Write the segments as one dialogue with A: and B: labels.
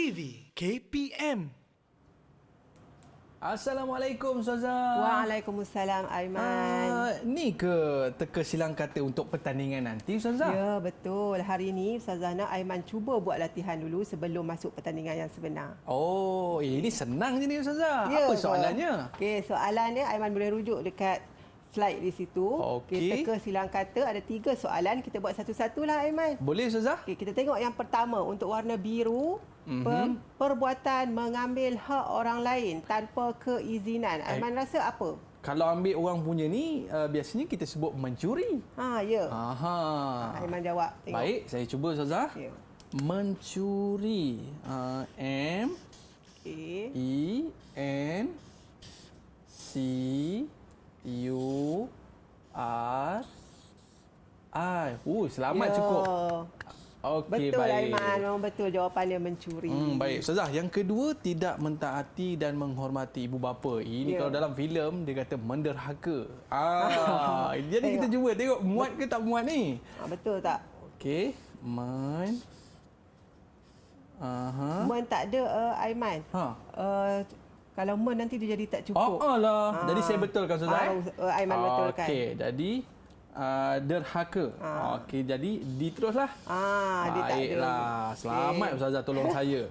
A: TV KPM.
B: Assalamualaikum Ustazah.
C: Waalaikumsalam Aiman.
B: Ni ke teka silang kata untuk pertandingan nanti Ustazah?
C: Ya, betul. Hari ini Ustazah nak Aiman cuba buat latihan dulu sebelum masuk pertandingan yang sebenar.
B: Oh, ini senang je ni Ustazah.
C: Ya,
B: Apa soalannya?
C: Okey, soalannya Aiman boleh rujuk dekat slide di situ.
B: Okey.
C: Teka silang kata ada 3 soalan. Kita buat satu-satulah Aiman.
B: Boleh Ustazah?
C: Okey, kita tengok yang pertama untuk warna biru. Perbuatan mengambil hak orang lain tanpa keizinan. Aiman rasa apa?
B: Kalau ambil orang punya ni, biasanya kita sebut mencuri.
C: Ya.
B: Aha.
C: Aiman jawab. Tengok.
B: Baik, saya cuba Ustazah.
C: Ya.
B: Mencuri. M
C: Okey.
B: E N C U R I. Selamat cukup. Okey,
C: Betul
B: baik.
C: Aiman, memang betul jawapannya mencuri.
B: Baik, Ustazah. Yang kedua, tidak mentaati dan menghormati ibu bapa. Ini kalau dalam filem dia kata menderhaka. Jadi kita cuba tengok muat ke tak muat ni.
C: Betul tak?
B: Okey,
C: Men tak ada Aiman. Kalau men nanti dia jadi tak cukup.
B: Jadi saya betulkan Ustazah.
C: Aiman betulkan.
B: Okey, jadi derhaka. Okey, jadi diteruslah.
C: Dia tak ada.
B: Baiklah. Selamat Ustazah tolong saya.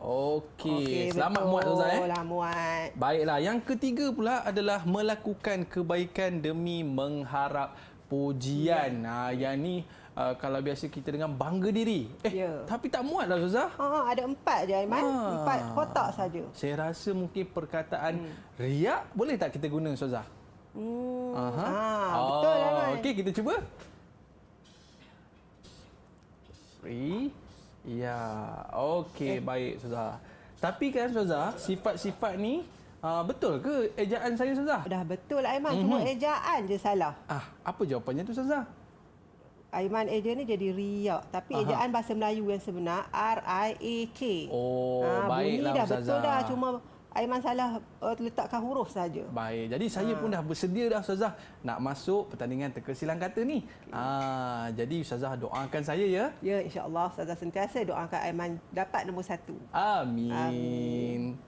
B: Okey, selamat muat Ustazah.
C: Lah muat.
B: Baiklah, yang ketiga pula adalah melakukan kebaikan demi mengharap pujian. Yang ni kalau biasa kita dengan bangga diri. Tapi tak muat lah Ustazah.
C: Ada 4 je Aiman. 4 kotak saja.
B: Saya rasa mungkin perkataan riak boleh tak kita guna Ustazah?
C: Betul Aiman.
B: Okey, kita cuba. Okey, baik Ustazah. Tapi kan Ustazah, sifat-sifat ni betul ke ejaan saya Ustazah?
C: Dah betul Aiman, cuma ejaan je salah.
B: Apa jawapannya tu Ustazah?
C: Aiman eja ni jadi riak, tapi ejaan bahasa Melayu yang sebenar R-I-A-K.
B: Baiklah
C: bunyi dah
B: Ustazah.
C: betul dah, cuma Aiman salah letakkan huruf saja.
B: Baik, jadi saya pun dah bersedia dah Ustazah nak masuk pertandingan teka silang kata ni. Jadi Ustazah doakan saya ya.
C: Ya, insya-Allah Ustazah sentiasa doakan Aiman dapat nombor 1.
B: Amin.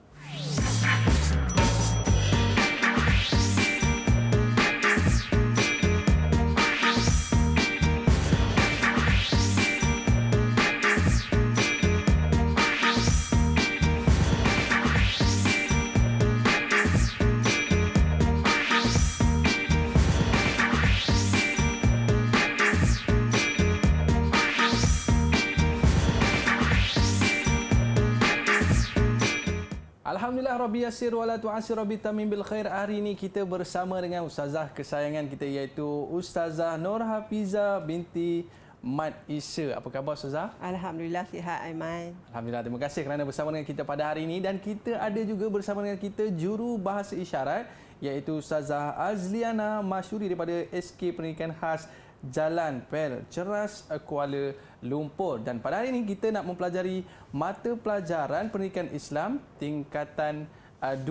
B: Alhamdulillah Rabbi Yasir wa la tu'asir Rabbi Tamim bil khair. Hari ini kita bersama dengan Ustazah kesayangan kita iaitu Ustazah Nur Hafizah binti Mat Isa. Apa khabar Ustazah?
C: Alhamdulillah sihat Aiman.
B: Alhamdulillah, terima kasih kerana bersama dengan kita pada hari ini. Dan kita ada juga bersama dengan kita juru bahasa isyarat iaitu Ustazah Azliana Masyuri daripada SK Pendidikan Khas Jalan Pel Ceras, Kuala Lumpur. Dan pada hari ini kita nak mempelajari mata pelajaran pendidikan Islam tingkatan 2.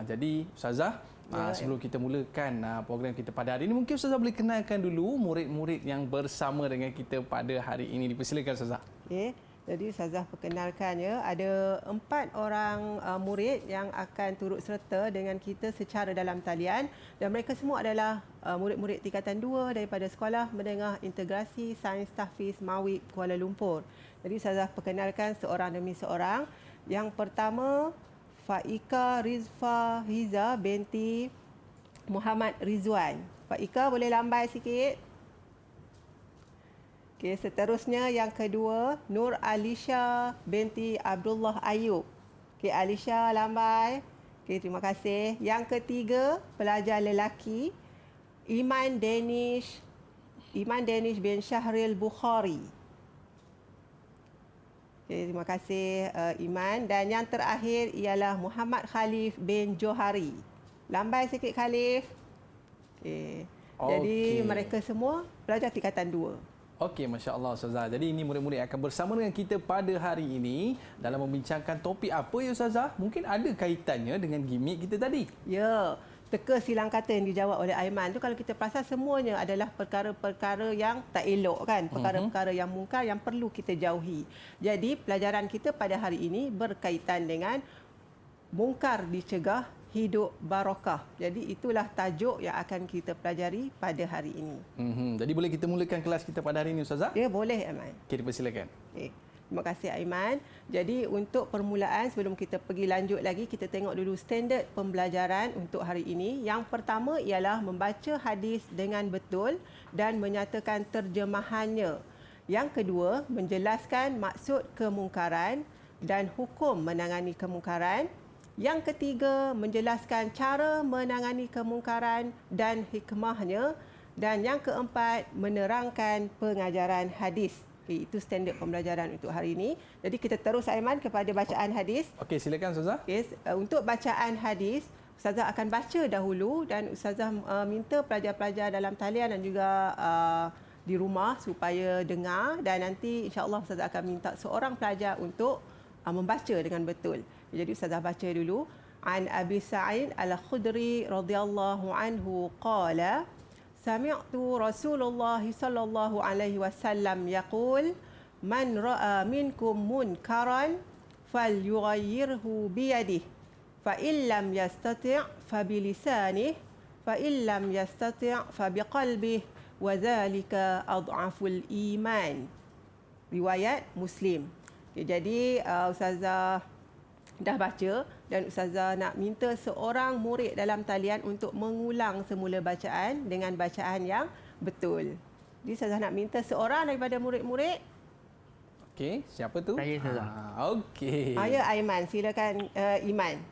B: Jadi Ustazah, sebelum kita mulakan program kita pada hari ini, mungkin Ustazah boleh kenalkan dulu murid-murid yang bersama dengan kita pada hari ini. Dipersilakan Ustazah.
C: Okey. Jadi Ustazah perkenalkan ya, ada 4 orang murid yang akan turut serta dengan kita secara dalam talian, dan mereka semua adalah murid-murid tingkatan 2 daripada Sekolah Menengah Integrasi Sains Tahfiz Mawib Kuala Lumpur. Jadi Ustazah perkenalkan seorang demi seorang. Yang pertama, Faika Rizfa Hiza binti Muhammad Rizwan. Faika boleh lambai sikit? Okey, seterusnya yang kedua, Nur Alisha binti Abdullah Ayub. Okey, Alisha lambai. Okey, terima kasih. Yang ketiga, pelajar lelaki, Iman Danish bin Syahril Bukhari. Okey, terima kasih Iman. Dan yang terakhir ialah Muhammad Khalif bin Johari. Lambai sikit Khalif. Okey. Jadi mereka semua pelajar tingkatan 2.
B: Okey, Masya Allah Ustazah. Jadi ini murid-murid akan bersama dengan kita pada hari ini dalam membincangkan topik apa ya Ustazah? Mungkin ada kaitannya dengan gimmick kita tadi.
C: Ya, teka silang kata yang dijawab oleh Aiman tu, kalau kita perasan semuanya adalah perkara-perkara yang tak elok kan, perkara-perkara yang mungkar yang perlu kita jauhi. Jadi pelajaran kita pada hari ini berkaitan dengan mungkar dicegah, hidup barakah. Jadi itulah tajuk yang akan kita pelajari pada hari ini.
B: Jadi boleh kita mulakan kelas kita pada hari ini, Ustazah?
C: Ya, boleh Aiman.
B: Okey, dipersilakan.
C: Okay. Terima kasih Aiman. Jadi untuk permulaan, sebelum kita pergi lanjut lagi, kita tengok dulu standard pembelajaran untuk hari ini. Yang pertama ialah membaca hadis dengan betul dan menyatakan terjemahannya. Yang kedua, menjelaskan maksud kemungkaran dan hukum menangani kemungkaran. Yang ketiga, menjelaskan cara menangani kemungkaran dan hikmahnya. Dan yang keempat, menerangkan pengajaran hadis. Okay, itu standard pembelajaran untuk hari ini. Jadi kita terus Aiman kepada bacaan hadis.
B: Okey, silakan Ustazah.
C: Okay, untuk bacaan hadis, Ustazah akan baca dahulu dan Ustazah minta pelajar-pelajar dalam talian dan juga di rumah supaya dengar, dan nanti insya-Allah Ustazah akan minta seorang pelajar untuk membaca dengan betul. Jadi Ustazah baca dulu. An Abi Sa'id Al-Khudri radhiyallahu anhu qala Sami'tu Rasulullah sallallahu alaihi wasallam yaqul man ra'a minkum munkaran falyughayyirhu biyadihi fa in lam yastati' fa bilisanihi fa in lam yastati' fa biqalbihi wa dhalika adhaful iman. Riwayat Muslim. Okay, jadi Ustazah dah baca dan Ustazah nak minta seorang murid dalam talian untuk mengulang semula bacaan dengan bacaan yang betul. Jadi Ustazah nak minta seorang daripada murid-murid.
B: Okey, siapa tu?
D: Saya, Ustazah.
B: Okey.
C: Ya Aiman, silakan Iman.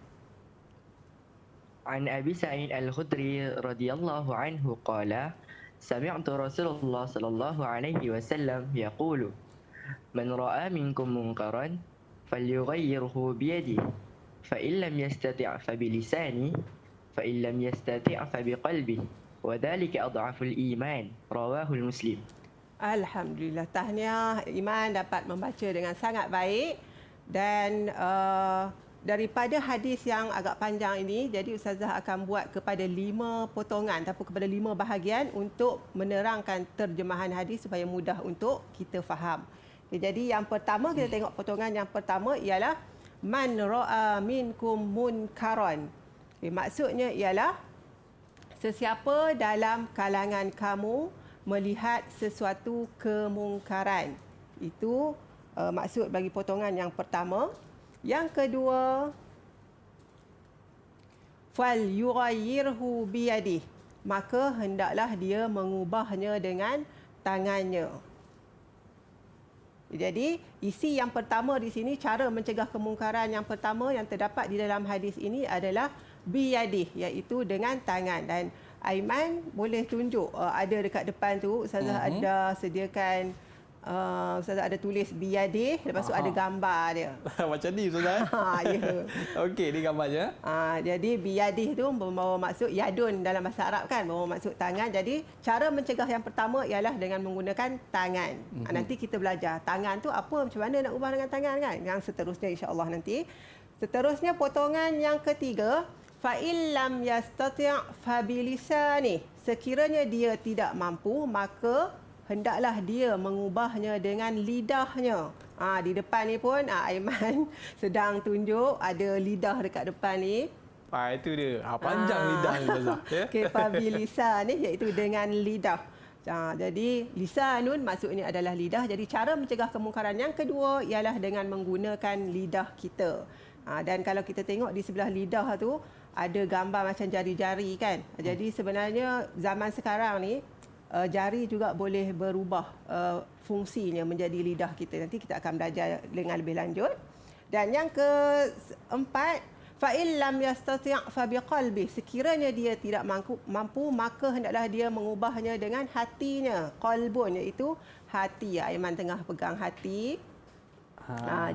D: عن أبي سعيد الخدري رضي الله عنه قال سمعت رسول الله صلى الله عليه وسلم يقول من رأى منكم منكرا فليغيره بيده فإن لم يستطع فبلسانه فإن لم يستطع فبقلبه وذلك أضعف الإيمان رواه المسلم.
C: Alhamdulillah, tahniah Iman dapat membaca dengan sangat baik. Dan daripada hadis yang agak panjang ini, jadi Ustazah akan buat kepada 5 potongan ataupun kepada 5 bahagian untuk menerangkan terjemahan hadis supaya mudah untuk kita faham. Okay, jadi yang pertama, kita tengok potongan yang pertama ialah man ra'a minkum munkaran. Okay, maksudnya ialah sesiapa dalam kalangan kamu melihat sesuatu kemungkaran. Itu maksud bagi potongan yang pertama. Yang kedua, fal yughayyirhu biyadihi, maka hendaklah dia mengubahnya dengan tangannya. Jadi isi yang pertama di sini, cara mencegah kemungkaran yang pertama yang terdapat di dalam hadis ini adalah biyadihi, iaitu dengan tangan. Dan Aiman boleh tunjuk, ada dekat depan tu Ustazah ada sediakan, Ustazah ada tulis biyadih, lepas tu ada gambar dia.
B: Macam ni Ustazah.
C: Ya.
B: Okey, ni gambarnya.
C: Jadi biyadih tu membawa maksud yadun dalam bahasa Arab kan, membawa maksud tangan. Jadi cara mencegah yang pertama ialah dengan menggunakan tangan. Nanti kita belajar tangan tu apa, macam mana nak ubah dengan tangan kan. Yang seterusnya insya-Allah nanti. Seterusnya potongan yang ketiga, fa illam yastati' fa bilisani. Sekiranya dia tidak mampu, maka hendaklah dia mengubahnya dengan lidahnya. Di depan ni pun Aiman sedang tunjuk ada lidah dekat depan ni.
B: Itu dia. Panjang lidah ni Ustazah. Ya?
C: Okay, fabilisan ni iaitu dengan lidah. Jadi lisanun maksudnya adalah lidah. Jadi cara mencegah kemungkaran yang kedua ialah dengan menggunakan lidah kita. Dan kalau kita tengok di sebelah lidah tu ada gambar macam jari-jari kan. Jadi sebenarnya zaman sekarang ni jari juga boleh berubah fungsinya menjadi lidah kita. Nanti kita akan belajar dengan lebih lanjut. Dan yang keempat, fa in lam yastati' fa biqalbi. Sekiranya dia tidak mampu, maka hendaklah dia mengubahnya dengan hatinya. Qalbun iaitu hati. Aiman tengah pegang hati.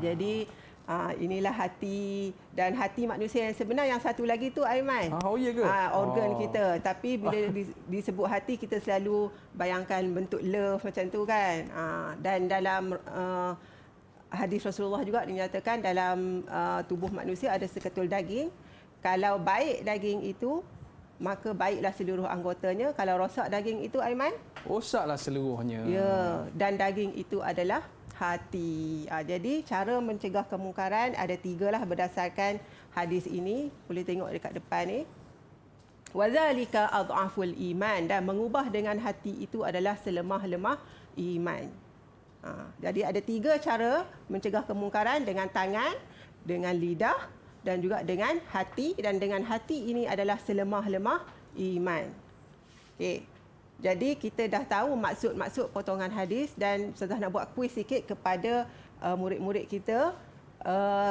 C: Jadi inilah hati, dan hati manusia yang sebenar yang satu lagi tu Aiman.
B: Ya ke?
C: Organ kita. Tapi bila disebut hati, kita selalu bayangkan bentuk love macam tu kan. Dan dalam hadis Rasulullah juga dinyatakan dalam tubuh manusia ada seketul daging. Kalau baik daging itu, maka baiklah seluruh anggotanya. Kalau rosak daging itu, Aiman?
B: Rosaklah seluruhnya.
C: Ya, dan daging itu adalah hati. Jadi cara mencegah kemungkaran ada 3 lah berdasarkan hadis ini. Boleh tengok dekat depan ni. Wadzalika adhaful iman, dan mengubah dengan hati itu adalah selemah-lemah iman. Jadi ada 3 cara mencegah kemungkaran, dengan tangan, dengan lidah dan juga dengan hati, dan dengan hati ini adalah selemah-lemah iman. Okey. Jadi kita dah tahu maksud-maksud potongan hadis, dan Ustazah nak buat kuis sikit kepada murid-murid kita.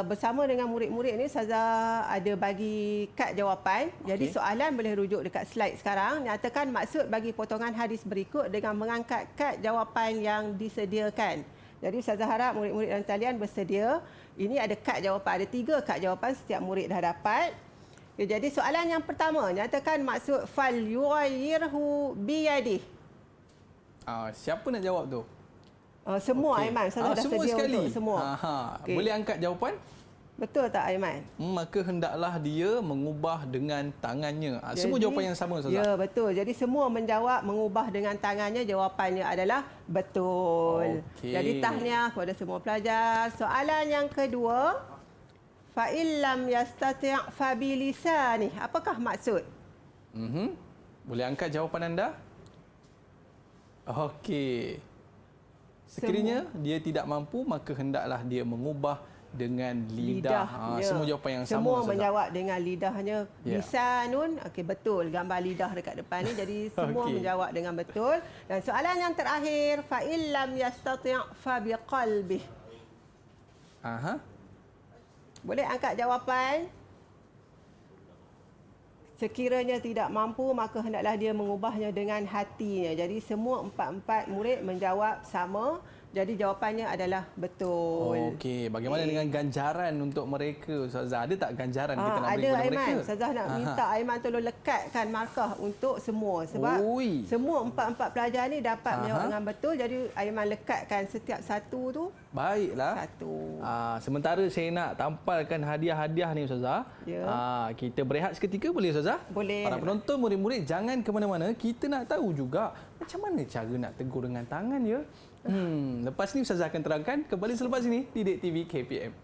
C: Bersama dengan murid-murid ni Ustazah ada bagi kad jawapan. Jadi soalan boleh rujuk dekat slide sekarang. Nyatakan maksud bagi potongan hadis berikut dengan mengangkat kad jawapan yang disediakan. Jadi Ustazah harap murid-murid dalam talian bersedia. Ini ada kad jawapan, ada 3 kad jawapan, setiap murid dah dapat. Jadi soalan yang pertama, nyatakan maksud fal yughayyirhu biyadihi.
B: Siapa nak jawab tu?
C: Semua, Aiman. Ustazah dah
B: semua
C: sedia
B: sekali.
C: untuk semua.
B: Boleh angkat jawapan?
C: Betul tak, Aiman?
B: Maka hendaklah dia mengubah dengan tangannya. Semua jawapan yang sama, Ustazah?
C: Ya, betul. Jadi semua menjawab mengubah dengan tangannya, jawapannya adalah betul. Jadi tahniah kepada semua pelajar. Soalan yang kedua, fa illam yastati' fa bilisani. Apakah maksud?
B: Boleh angkat jawapan anda? Okey. Sekiranya dia tidak mampu, maka hendaklah dia mengubah dengan lidah. Semua jawapan yang sama.
C: Semua
B: Ustazah
C: menjawab dengan lidahnya. Lisanun. Okey, betul. Gambar lidah dekat depan ni. Jadi semua menjawab dengan betul. Dan soalan yang terakhir, fa illam yastati' fa biqalbih. Boleh angkat jawapan? Sekiranya tidak mampu, maka hendaklah dia mengubahnya dengan hatinya. Jadi semua 4 murid menjawab sama. Jadi jawapannya adalah betul.
B: Okey, bagaimana dengan ganjaran untuk mereka, Ustazah? Ada tak ganjaran kita nak beri kepada mereka?
C: Ada, Aiman. Ustazah nak minta Aiman tolong lekatkan markah untuk semua. Sebab semua 4 pelajar ni dapat menjawab dengan betul. Jadi Aiman lekatkan setiap satu tu.
B: Baiklah.
C: Satu.
B: Sementara saya nak tampalkan hadiah-hadiah ni, Ustazah. Kita berehat seketika, boleh, Ustazah?
C: Boleh.
B: Para penonton, murid-murid, jangan ke mana-mana. Kita nak tahu juga macam mana cara nak tegur dengan tangan, ya? Lepas ni Ustazah akan terangkan. Kembali selepas ini di Didik TV KPM.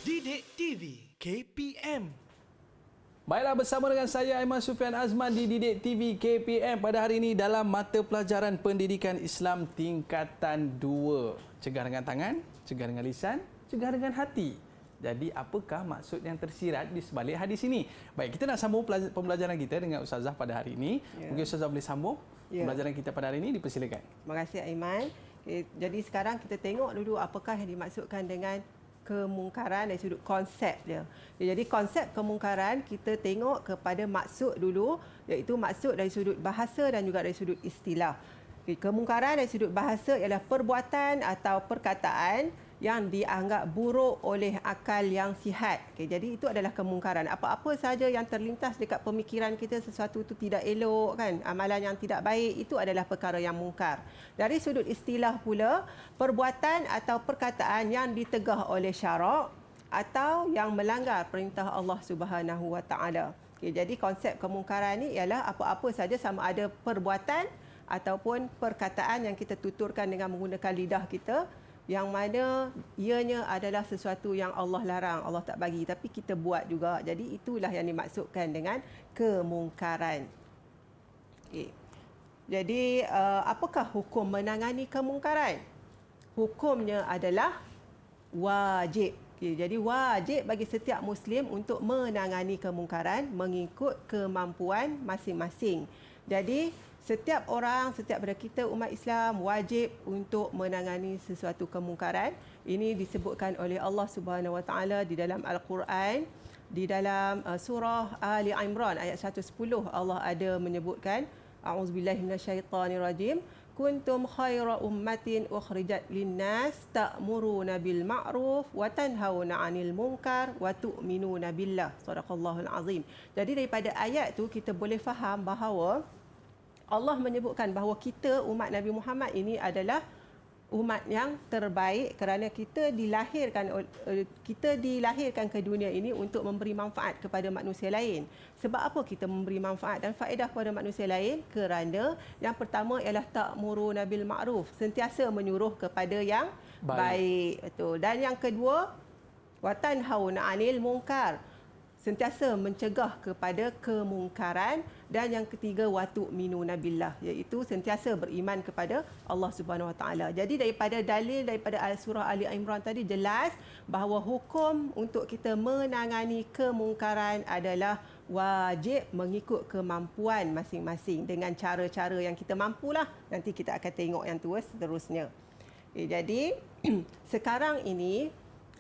A: Didik TV KPM.
B: Baiklah, bersama dengan saya Aiman Sufian Azman di Didik TV KPM pada hari ini dalam mata pelajaran Pendidikan Islam tingkatan 2. Cegah dengan tangan, cegah dengan lisan, cegah dengan hati. Jadi apakah maksud yang tersirat di sebalik hadis ini? Baik, kita nak sambung pembelajaran kita dengan Ustazah pada hari ini. Mungkin Ustazah boleh sambung pembelajaran kita pada hari ini, dipersilakan.
C: Terima kasih, Aiman. Jadi sekarang kita tengok dulu apakah yang dimaksudkan dengan kemungkaran dari sudut konsep dia. Jadi konsep kemungkaran kita tengok kepada maksud dulu, iaitu maksud dari sudut bahasa dan juga dari sudut istilah. Kemungkaran dari sudut bahasa ialah perbuatan atau perkataan yang dianggap buruk oleh akal yang sihat. Jadi itu adalah kemungkaran. Apa-apa saja yang terlintas dekat pemikiran kita, sesuatu itu tidak elok, kan? Amalan yang tidak baik, itu adalah perkara yang mungkar. Dari sudut istilah pula, perbuatan atau perkataan yang ditegah oleh syarak atau yang melanggar perintah Allah Subhanahu Wa Taala. Jadi konsep kemungkaran ni ialah apa-apa saja, sama ada perbuatan ataupun perkataan yang kita tuturkan dengan menggunakan lidah kita, yang mana ianya adalah sesuatu yang Allah larang, Allah tak bagi, tapi kita buat juga. Jadi itulah yang dimaksudkan dengan kemungkaran. Jadi apakah hukum menangani kemungkaran? Hukumnya adalah wajib. Okey, jadi wajib bagi setiap Muslim untuk menangani kemungkaran mengikut kemampuan masing-masing. Jadi setiap orang, setiap daripada kita umat Islam wajib untuk menangani sesuatu kemungkaran. Ini disebutkan oleh Allah Subhanahu Wa Taala di dalam Al-Quran, di dalam surah Ali Imran ayat 110 Allah ada menyebutkan, a'udzubillahi minasyaitonirrajim, kuntum khaira ummatin ukhrijat linnas ta'muruna bil ma'ruf wa tanhauna 'anil munkar wa tu'minuna billah. Sadaqallahul azim. Jadi daripada ayat tu kita boleh faham bahawa Allah menyebutkan bahawa kita umat Nabi Muhammad ini adalah umat yang terbaik kerana kita dilahirkan ke dunia ini untuk memberi manfaat kepada manusia lain. Sebab apa kita memberi manfaat dan faedah kepada manusia lain? Kerana yang pertama ialah ta'muruna bil ma'ruf, sentiasa menyuruh kepada yang baik. Betul. Dan yang kedua, wa tanhauna 'anil munkar, sentiasa mencegah kepada kemungkaran. Dan yang ketiga, wa tu'minuna billah, iaitu sentiasa beriman kepada Allah Subhanahu Wa Taala. Jadi daripada dalil daripada surah Ali Imran tadi jelas bahawa hukum untuk kita menangani kemungkaran adalah wajib mengikut kemampuan masing-masing dengan cara-cara yang kita mampulah. Nanti kita akan tengok yang tu seterusnya. Jadi sekarang ini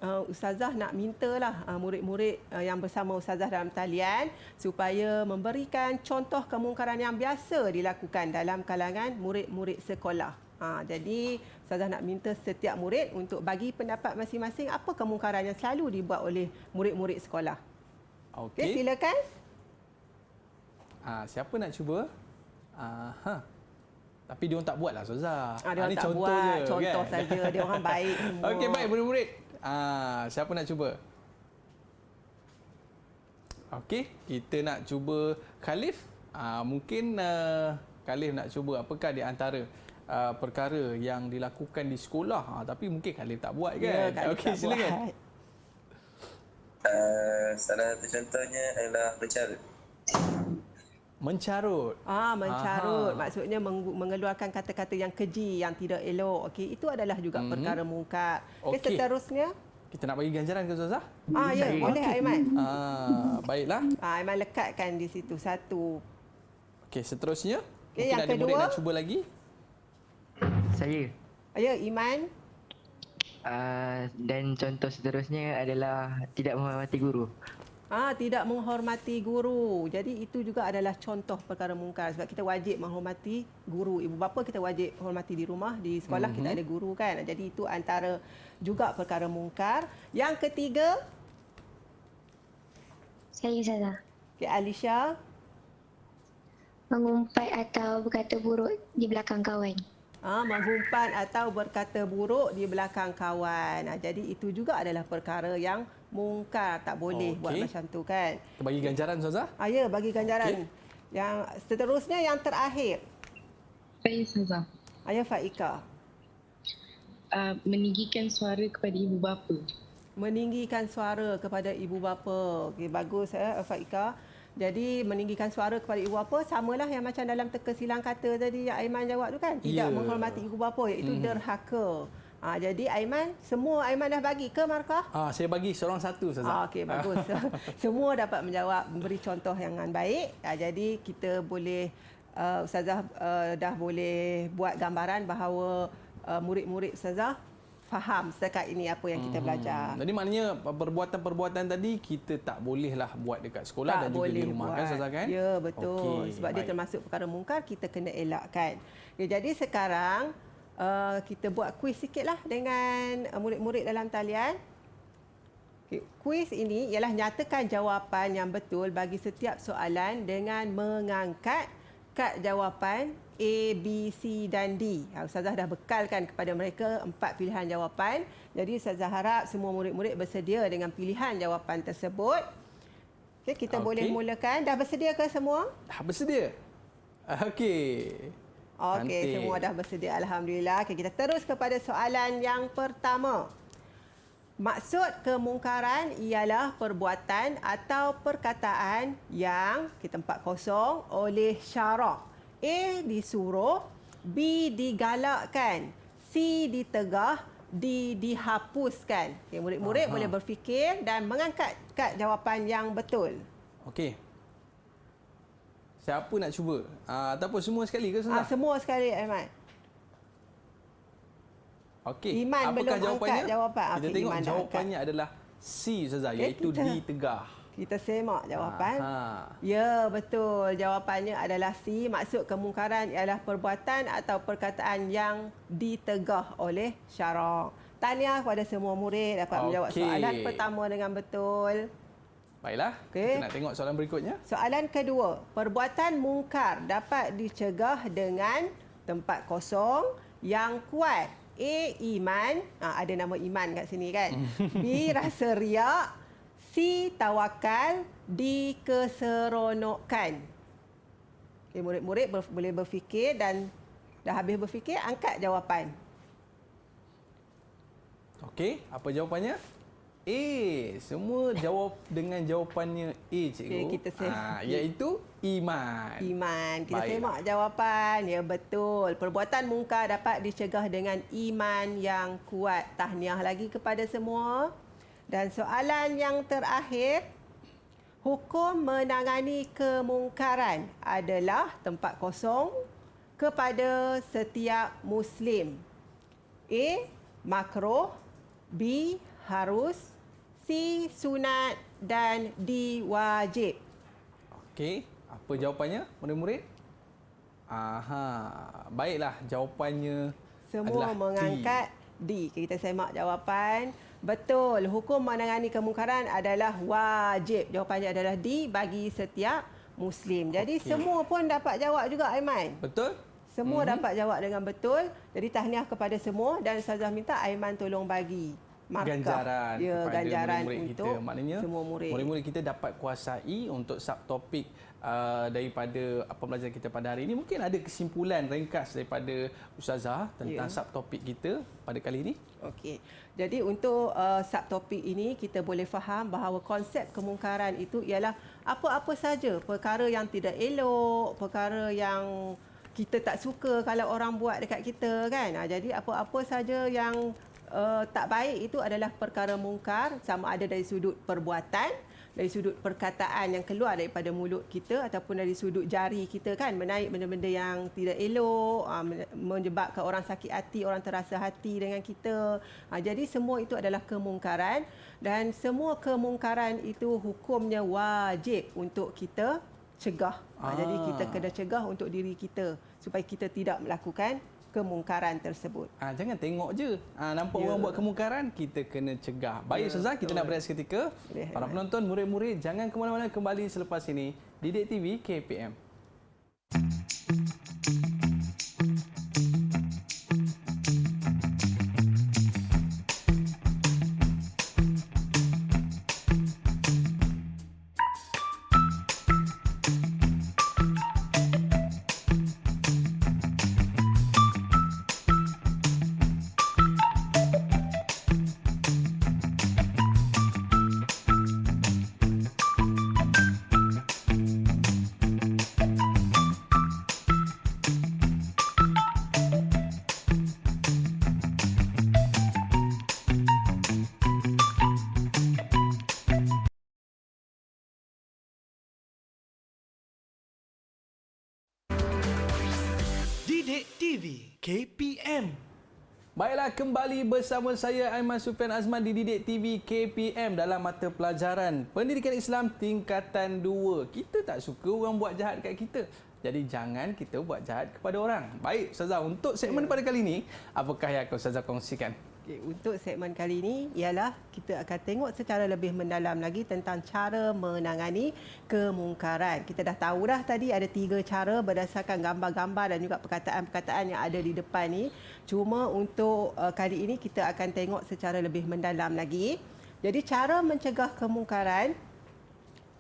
C: Ustazah nak mintalah murid-murid yang bersama Ustazah dalam talian supaya memberikan contoh kemungkaran yang biasa dilakukan dalam kalangan murid-murid sekolah. Jadi Ustazah nak minta setiap murid untuk bagi pendapat masing-masing apa kemungkaran yang selalu dibuat oleh murid-murid sekolah. Okey, silakan.
B: Siapa nak cuba? Tapi dia orang tak buatlah Ustazah.
C: Dia orang tak
B: contoh
C: buat,
B: je,
C: contoh
B: kan?
C: saja. Dia orang baik semua.
B: Okey, baik murid-murid. Siapa nak cuba? Okey, kita nak cuba Khalif. Mungkin Khalif nak cuba apakah di antara perkara yang dilakukan di sekolah tapi mungkin Khalif tak buat kan?
C: Ya,
B: Okey, silakan.
E: Salah satu contohnya adalah bercarut.
B: Mencarut.
C: Mencarut. Maksudnya mengeluarkan kata-kata yang keji, yang tidak elok. Okey, itu adalah juga perkara mungkar. Okey, seterusnya.
B: Kita nak bagi ganjaran ke Ustazah?
C: Ya, boleh Aiman.
B: Baiklah.
C: Aiman lekatkan di situ satu.
B: Okey, seterusnya.
C: Okey, yang
B: ada
C: kedua.
B: Murid nak cuba lagi?
D: Saya.
C: Ya, Iman.
D: Dan contoh seterusnya adalah tidak menghormati guru.
C: Tidak menghormati guru. Jadi itu juga adalah contoh perkara mungkar. Sebab kita wajib menghormati guru. Ibu bapa kita wajib hormati di rumah, di sekolah kita ada guru kan. Jadi itu antara juga perkara mungkar. Yang ketiga.
F: Saya Ustazah.
C: Okay, Alisha.
F: Mengumpat atau berkata buruk di belakang kawan.
C: Menghumpat atau berkata buruk di belakang kawan. Jadi itu juga adalah perkara yang mungkar. Tak boleh buat macam tu kan.
B: Kita bagi ganjaran Ustazah?
C: Ya, bagi ganjaran. Yang seterusnya yang terakhir.
G: Saya Ustazah.
C: Faika.
G: Meninggikan suara kepada ibu bapa.
C: Meninggikan suara kepada ibu bapa. Okey, bagus Faika. Jadi meninggikan suara kepada ibu bapa samalah yang macam dalam teka silang kata tadi yang Aiman jawab tu kan. Tidak menghormati ibu bapa, iaitu derhaka. Jadi Aiman, semua Aiman dah bagi ke markah?
B: Saya bagi seorang satu Ustazah.
C: Okey, bagus. Semua dapat menjawab, memberi contoh yang baik. Jadi kita boleh Ustazah dah boleh buat gambaran bahawa murid-murid Ustazah faham setakat ini apa yang kita belajar.
B: Jadi maknanya perbuatan-perbuatan tadi kita tak bolehlah buat dekat sekolah dan juga di rumah kan Ustazah kan?
C: Ya, betul. Sebab dia termasuk perkara mungkar, kita kena elakkan. Jadi sekarang kita buat kuis sikitlah dengan murid-murid dalam talian. Kuis ini ialah nyatakan jawapan yang betul bagi setiap soalan dengan mengangkat kad jawapan A, B, C dan D. Ustazah dah bekalkan kepada mereka 4 pilihan jawapan. Jadi Ustazah harap semua murid-murid bersedia dengan pilihan jawapan tersebut. Kita boleh mulakan. Dah bersedia ke semua?
B: Dah bersedia. Okey.
C: Semua dah bersedia. Alhamdulillah. Kita terus kepada soalan yang pertama. Maksud kemungkaran ialah perbuatan atau perkataan yang kita 40 oleh syarak. A disuruh, B digalakkan, C ditegah, dihapuskan. Okay, murid-murid boleh berfikir dan mengangkat kad jawapan yang betul.
B: Okey. Siapa nak cuba? Ataupun semua sekali ke Ustazah?
C: Semua sekali, Aiman.
B: Okey.
C: Iman
B: Apakah
C: belum
B: jawapannya?
C: angkat jawapan.
B: Kita
C: Okey,
B: tengok
C: Iman dah
B: jawapannya adalah C Ustazah,
C: Okey,
B: iaitu
C: kita-
B: ditegah.
C: Kita semak jawapan.
B: Aha.
C: Ya, betul. Jawapannya adalah C. Maksud kemungkaran ialah perbuatan atau perkataan yang ditegah oleh syarak. Tahniah kepada semua murid dapat menjawab
B: Okey.
C: soalan pertama dengan betul.
B: Baiklah,
C: Okey.
B: kita nak tengok soalan berikutnya.
C: Soalan kedua, perbuatan mungkar dapat dicegah dengan tempat kosong yang kuat. A. Iman. Ada nama Iman kat sini kan. B. Rasa riak. C. Tawakal. D. Keseronokan. Okay, murid-murid boleh berfikir dan dah habis berfikir, angkat jawapan.
B: Okey, apa jawapannya? A. Semua jawab dengan jawapannya A, cikgu.
C: Okey, kita
B: iaitu iman.
C: Iman. Kita
B: Baiklah.
C: semak jawapan. Ya, betul. Perbuatan mungkar dapat dicegah dengan iman yang kuat. Tahniah lagi kepada semua. Dan soalan yang terakhir, hukum menangani kemungkaran adalah tempat kosong kepada setiap Muslim. A. Makruh. B. Harus. C. Sunat. Dan D. Wajib.
B: Okey, apa jawapannya murid-murid? Baiklah, jawapannya
C: Semua
B: adalah
C: mengangkat D. Kita semak jawapan. Betul. Hukum menangani kemungkaran adalah wajib. Jawapannya adalah D bagi setiap Muslim. Jadi
B: Okey.
C: semua pun dapat jawab juga, Aiman.
B: Betul?
C: Semua dapat jawab dengan betul. Jadi tahniah kepada semua dan Ustazah minta Aiman tolong bagi markah.
B: Ganjaran
C: Ya,
B: kepada
C: ganjaran
B: murid-murid
C: untuk
B: kita. Maknanya
C: semua murid.
B: murid-murid kita dapat kuasai untuk subtopik daripada pembelajaran kita pada hari ini. Mungkin ada kesimpulan ringkas daripada Ustazah tentang subtopik kita pada kali ini.
C: Okey. Jadi untuk subtopik ini kita boleh faham bahawa konsep kemungkaran itu ialah apa-apa saja perkara yang tidak elok, perkara yang kita tak suka kalau orang buat dekat kita kan. Jadi apa-apa saja yang tak baik itu adalah perkara mungkar, sama ada dari sudut perbuatan, dari sudut perkataan yang keluar daripada mulut kita ataupun dari sudut jari kita kan, menaik benda-benda yang tidak elok, menyebabkan orang sakit hati, orang terasa hati dengan kita. Jadi semua itu adalah kemungkaran dan semua kemungkaran itu hukumnya wajib untuk kita cegah. Jadi kita kena cegah untuk diri kita supaya kita tidak melakukan kemungkaran tersebut.
B: Jangan tengok je. Nampak orang buat kemungkaran, kita kena cegah. Baik Ustazah, kita nak berehat seketika.
C: Boleh,
B: Para
C: Aiman.
B: penonton, murid-murid, jangan ke mana-mana, kembali selepas ini. Didik TV KPM.
A: Didik TV KPM.
B: Baiklah, kembali bersama saya Aiman Sufian Azman di Didik TV KPM dalam mata pelajaran Pendidikan Islam tingkatan 2. Kita tak suka orang buat jahat dekat kita. Jadi jangan kita buat jahat kepada orang. Baik, Ustazah, untuk segmen pada kali ini, apakah yang akan Ustazah kongsikan?
C: Okay, untuk segmen kali ini ialah kita akan tengok secara lebih mendalam lagi tentang cara menangani kemungkaran. Kita dah tahu dah tadi ada 3 cara berdasarkan gambar-gambar dan juga perkataan-perkataan yang ada di depan ni. Cuma untuk kali ini kita akan tengok secara lebih mendalam lagi. Jadi cara mencegah kemungkaran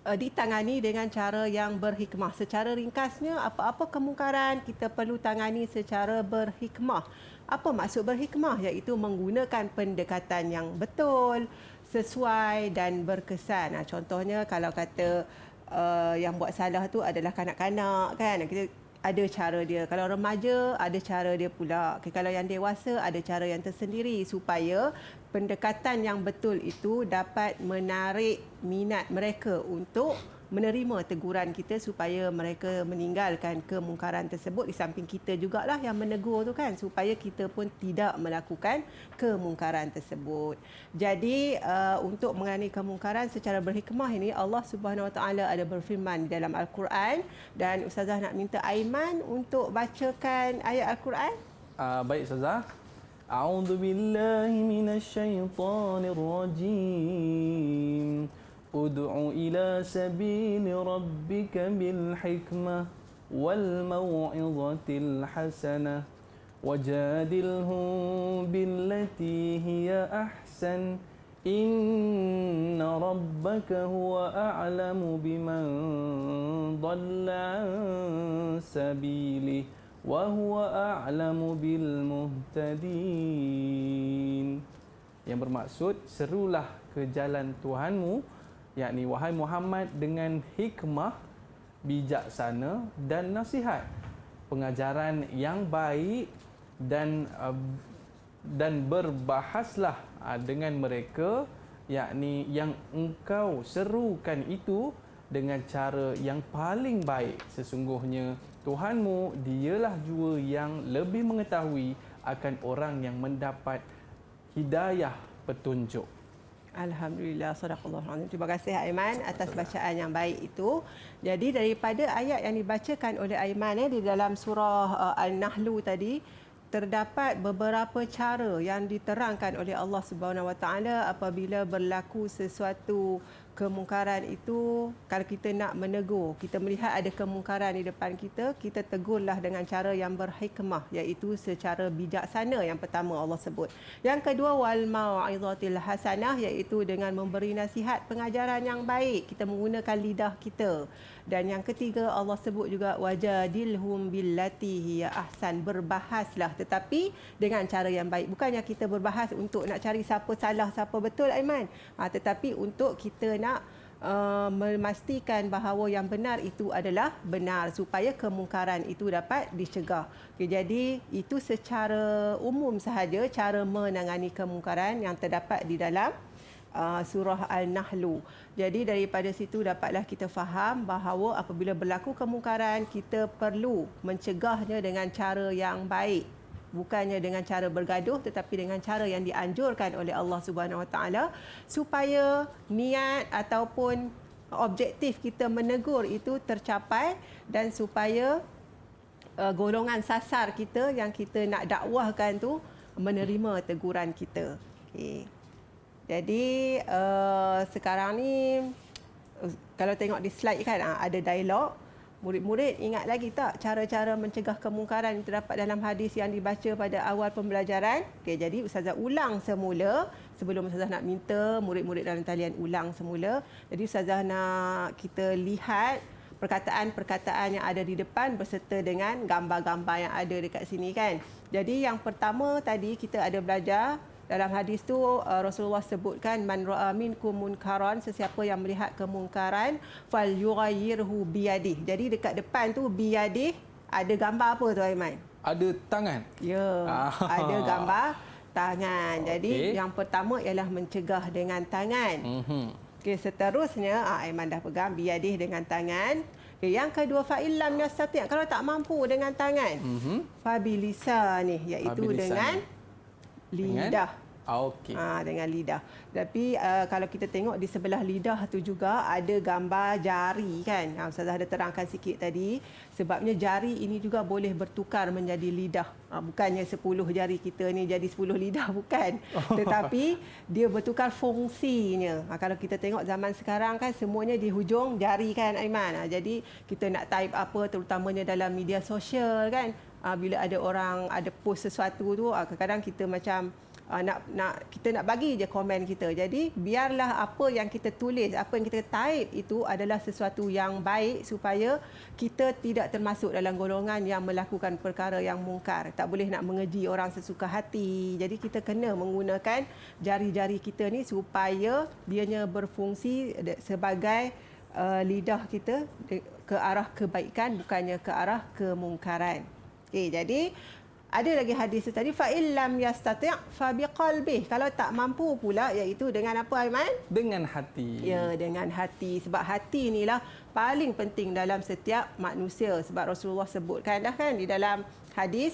C: ditangani dengan cara yang berhikmah. Secara ringkasnya, apa-apa kemungkaran kita perlu tangani secara berhikmah. Apa maksud berhikmah? Iaitu menggunakan pendekatan yang betul, sesuai dan berkesan. Contohnya kalau kata yang buat salah tu adalah kanak-kanak kan. ada cara dia. Kalau remaja, ada cara dia pula. Kalau yang dewasa, ada cara yang tersendiri supaya pendekatan yang betul itu dapat menarik minat mereka untuk menerima teguran kita supaya mereka meninggalkan kemungkaran tersebut. Di samping kita jugalah yang menegur tu kan, supaya kita pun tidak melakukan kemungkaran tersebut. Jadi untuk mengenai kemungkaran secara berhikmah ini, Allah Subhanahu Wa Taala ada berfirman di dalam Al-Quran, dan Ustazah nak minta Aiman untuk bacakan ayat Al-Quran.
B: Baik Ustazah. A'udzu billahi minasyaitonir rajim. Ud'u ila sabili rabbika bil hikmah wal mau'izatil hasanah wajadilhum billati hiya ahsan inna rabbaka huwa a'lamu biman dhalla an sabilihi wa huwa a'lamu bil muhtadin. Yang bermaksud, serulah ke jalan Tuhanmu, yakni wahai Muhammad, dengan hikmah, bijaksana dan nasihat, pengajaran yang baik, dan berbahaslah dengan mereka, yakni yang engkau serukan itu dengan cara yang paling baik. Sesungguhnya Tuhanmu dialah jua yang lebih mengetahui akan orang yang mendapat hidayah petunjuk.
C: Alhamdulillah, sadaqallahu alazim. Terima kasih Aiman atas bacaan yang baik itu. Jadi daripada ayat yang dibacakan oleh Aiman di dalam surah An-Nahlu tadi, terdapat beberapa cara yang diterangkan oleh Allah Subhanahu Wa Taala apabila berlaku sesuatu kemungkaran itu. Kalau kita nak menegur, kita melihat ada kemungkaran di depan kita, kita tegurlah dengan cara yang berhikmah, iaitu secara bijaksana. Yang pertama Allah sebut. Yang kedua, wal mau'izatil hasanah, iaitu dengan memberi nasihat, pengajaran yang baik, kita menggunakan lidah kita. Dan yang ketiga Allah sebut juga wajadilhum billati hiya ahsan, berbahaslah tetapi dengan cara yang baik. Bukannya kita berbahas untuk nak cari siapa salah siapa betul, Aiman, tetapi untuk kita nak memastikan bahawa yang benar itu adalah benar supaya kemungkaran itu dapat dicegah. Okay, jadi itu secara umum sahaja cara menangani kemungkaran yang terdapat di dalam surah Al-Nahlu. Jadi daripada situ dapatlah kita faham bahawa apabila berlaku kemungkaran, kita perlu mencegahnya dengan cara yang baik. Bukannya dengan cara bergaduh, tetapi dengan cara yang dianjurkan oleh Allah Subhanahu Wa Taala supaya niat ataupun objektif kita menegur itu tercapai dan supaya golongan sasar kita yang kita nak dakwahkan tu menerima teguran kita. Okey. Jadi sekarang ni kalau tengok di slide kan ada dialog. Murid-murid ingat lagi tak cara-cara mencegah kemungkaran yang terdapat dalam hadis yang dibaca pada awal pembelajaran? Okey, jadi Ustazah ulang semula sebelum Ustazah nak minta murid-murid dalam talian ulang semula. Jadi Ustazah nak kita lihat perkataan-perkataan yang ada di depan berserta dengan gambar-gambar yang ada dekat sini kan. Jadi yang pertama tadi kita ada belajar dalam hadis tu Rasulullah sebutkan man ra'a minkum munkaran, sesiapa yang melihat kemungkaran falyughayyirhu biyadih. Jadi dekat depan tu biyadih ada gambar apa tu Aiman?
B: Ada tangan.
C: Ya, ada gambar tangan. Jadi yang pertama ialah mencegah dengan tangan. Okey, seterusnya Aiman dah pegang biyadih dengan tangan. Okay, yang kedua fa'illam yastati', kalau tak mampu dengan tangan. Fabilisani, iaitu dengan lidah.
B: Okey.
C: Dengan lidah. Tapi kalau kita tengok di sebelah lidah tu juga ada gambar jari kan. Ustazah ada terangkan sikit tadi. Sebabnya jari ini juga boleh bertukar menjadi lidah. Bukannya 10 jari kita ni jadi 10 lidah, bukan. Tetapi dia bertukar fungsinya. Kalau kita tengok zaman sekarang kan semuanya di hujung jari kan Aiman. Jadi kita nak type apa terutamanya dalam media sosial kan. Bila ada orang ada post sesuatu tu kadang-kadang kita macam kita nak bagi je komen kita. Jadi biarlah apa yang kita tulis, apa yang kita type itu adalah sesuatu yang baik supaya kita tidak termasuk dalam golongan yang melakukan perkara yang mungkar. Tak boleh nak mengeji orang sesuka hati. Jadi kita kena menggunakan jari-jari kita ni supaya dianya berfungsi sebagai lidah kita ke arah kebaikan, bukannya ke arah kemungkaran. Okey, jadi ada lagi hadis tu tadi, fa illam yastati' fa biqalbih. Kalau tak mampu pula, iaitu dengan apa, Aiman?
B: Dengan hati.
C: Ya, dengan hati. Sebab hati inilah paling penting dalam setiap manusia. Sebab Rasulullah sebutkan dah kan di dalam hadis,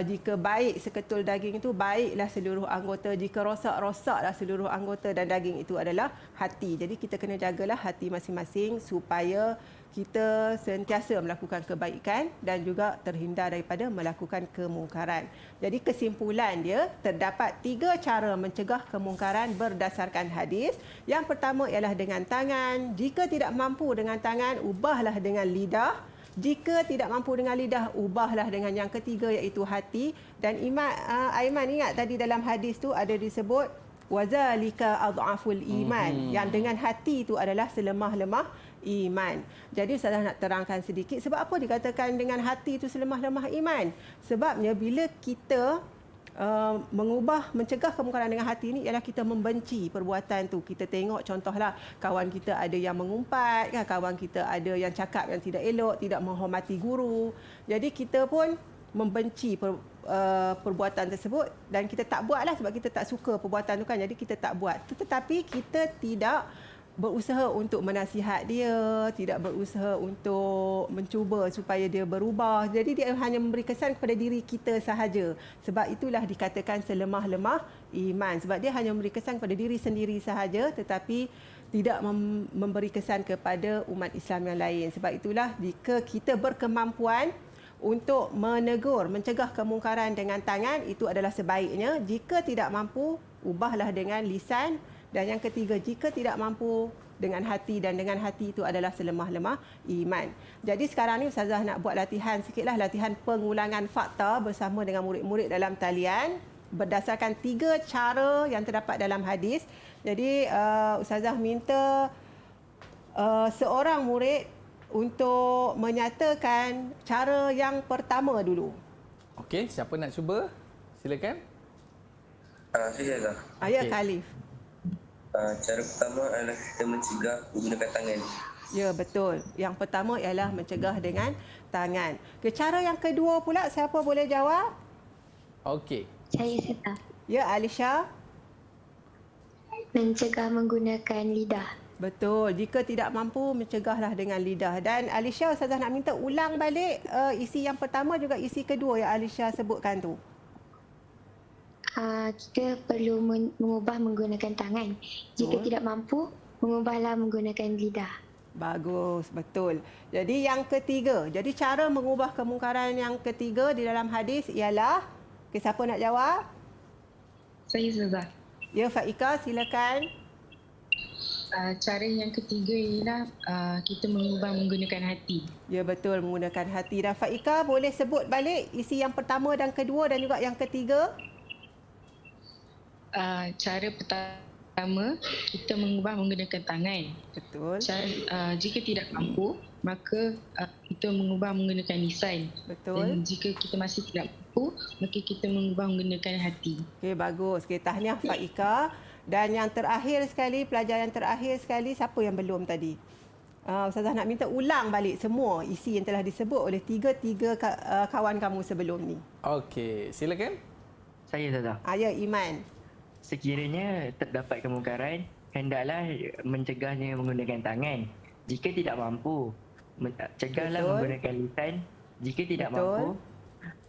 C: jika baik seketul daging itu, baiklah seluruh anggota. Jika rosak, rosaklah seluruh anggota, dan daging itu adalah hati. Jadi kita kena jagalah hati masing-masing supaya kita sentiasa melakukan kebaikan dan juga terhindar daripada melakukan kemungkaran. Jadi kesimpulan dia, terdapat 3 cara mencegah kemungkaran berdasarkan hadis. Yang pertama ialah dengan tangan. Jika tidak mampu dengan tangan, ubahlah dengan lidah. Jika tidak mampu dengan lidah, ubahlah dengan yang ketiga, iaitu hati. Dan Aiman ingat tadi dalam hadis tu ada disebut wazalika adhaful iman. Yang dengan hati itu adalah selemah-lemah iman. Jadi Ustazah nak terangkan sedikit sebab apa dikatakan dengan hati itu selemah-lemah iman. Sebabnya bila kita mencegah kemungkaran dengan hati ini ialah kita membenci perbuatan tu. Kita tengok contohlah kawan kita ada yang mengumpat, kan? Kawan kita ada yang cakap yang tidak elok, tidak menghormati guru. Jadi kita pun membenci perbuatan tersebut dan kita tak buatlah sebab kita tak suka perbuatan tu kan. Jadi kita tak buat. Tetapi kita tidak berusaha untuk menasihat dia, tidak berusaha untuk mencuba supaya dia berubah. Jadi dia hanya memberi kesan kepada diri kita sahaja. Sebab itulah dikatakan selemah-lemah iman. Sebab dia hanya memberi kesan kepada diri sendiri sahaja tetapi tidak memberi kesan kepada umat Islam yang lain. Sebab itulah jika kita berkemampuan untuk menegur, mencegah kemungkaran dengan tangan, itu adalah sebaiknya. Jika tidak mampu, ubahlah dengan lisan. Dan yang ketiga, jika tidak mampu dengan hati, dan dengan hati itu adalah selemah-lemah iman. Jadi sekarang ni Ustazah nak buat latihan sikitlah, latihan pengulangan fakta bersama dengan murid-murid dalam talian berdasarkan 3 cara yang terdapat dalam hadis. Jadi Ustazah minta seorang murid untuk menyatakan cara yang pertama dulu.
B: Okey, siapa nak cuba? Silakan.
E: Saya lah.
C: Ya,
B: Okey.
C: Khalif.
E: Cara pertama adalah kita mencegah menggunakan tangan.
C: Ya, betul. Yang pertama ialah mencegah dengan tangan. Cara yang kedua pula, siapa boleh jawab?
B: Okey.
F: Saya Sita.
C: Ya, Alisha.
F: Mencegah menggunakan lidah.
C: Betul. Jika tidak mampu, mencegahlah dengan lidah. Dan Alisha, Ustazah nak minta ulang balik isi yang pertama juga isi kedua yang Alisha sebutkan tu.
F: Kita perlu mengubah menggunakan tangan. Jika tidak mampu, mengubahlah menggunakan lidah.
C: Bagus, betul. Jadi yang ketiga, jadi cara mengubah kemungkaran yang ketiga di dalam hadis ialah, siapa nak jawab?
G: Saya Ustazah.
C: Ya, Faika, silakan.
G: Cara yang ketiga ialah kita mengubah menggunakan hati.
C: Ya, betul, menggunakan hati. Dan Faika boleh sebut balik isi yang pertama dan kedua dan juga yang ketiga?
G: Cara pertama, kita mengubah menggunakan tangan.
C: Betul.
G: Jika tidak mampu, maka kita mengubah menggunakan lisan.
C: Betul.
G: Dan jika kita masih tidak mampu, maka kita mengubah menggunakan hati.
C: Okey, bagus. Okey, tahniah Faika. Dan yang terakhir sekali, pelajar yang terakhir sekali, siapa yang belum tadi? Ustazah nak minta ulang balik semua isi yang telah disebut oleh tiga kawan kamu sebelum ni.
B: Okey, silakan.
D: Saya Ustazah.
C: Ya, Iman.
D: Sekiranya terdapat kemungkaran, hendaklah mencegahnya menggunakan tangan. Jika tidak mampu, cegahlah
C: Betul.
D: menggunakan lisan. Jika tidak
C: Betul.
D: mampu,